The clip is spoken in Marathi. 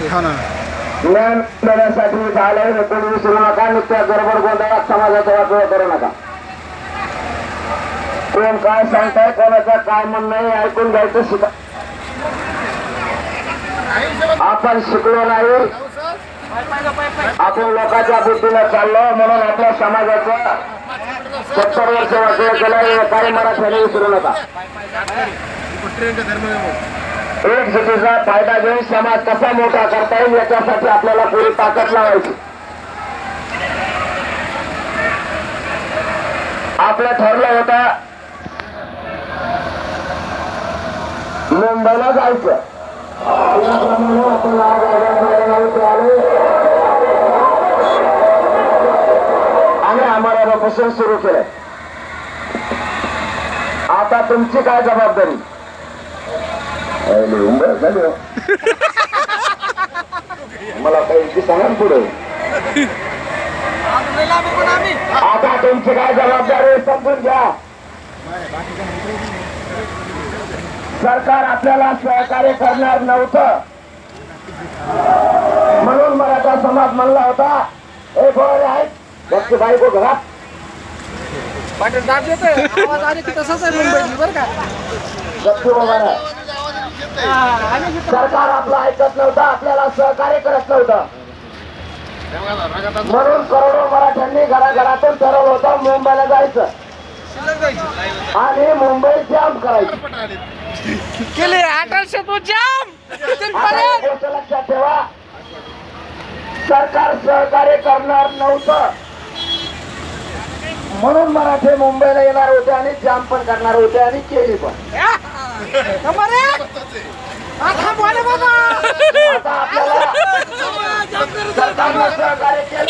हा ना. ज्ञान देण्यासाठी झालंय हे कोणी विसरू नका. नुसत्या गडबड गोंधळात समाजाचा वाटोळा करू नका. कोण काय सांगताय, कोणाचं काय म्हणणं आहे ऐकून घ्यायचं शिका. आपण शिकलो नाही, आपण लोकांच्या बुद्धीला चाललो म्हणून आपल्या समाजाचं 70 वर्ष वाटोळा केलं. काही मराठ्याने विसरू नका. एक जुटीचा फायदा घेऊन समाज कसा मोठा करता येईल याच्यासाठी आपल्याला पुरी ताकद लावायची. आपलं ठरलं होतं मुंबईला जायचं. आणि आम्हाला सुरू केलंय. आता तुमची काय जबाबदारी? मला काही सांगा पुढे. आता तुमची काय जबाबदारी समजून घ्या. सरकार आपल्याला सहकार्य करणार नव्हतं म्हणून मराठा समाज म्हणला होता हे बोल आहेत बघते बायको घरात पाटील दाब देतोय. आवाज आले की तसंच आहे मुंबईत बरं का. सरकार आपलं ऐकत नव्हतं, आपल्याला सहकार्य करत नव्हतं म्हणून करोडो मराठ्यांनी घराघरातून ठरवलं होतं मुंबईला जायचं आणि मुंबई जाम करायची. केले 1800 जाम. लक्षात ठेवा, सरकार सहकार्य करणार नव्हतं म्हणून मराठे मुंबईला येणार होते आणि जाम पण करणार होते आणि केली पण. आता बोले बाबा. आता आपल्याला सरकारनं सहकार्य केलं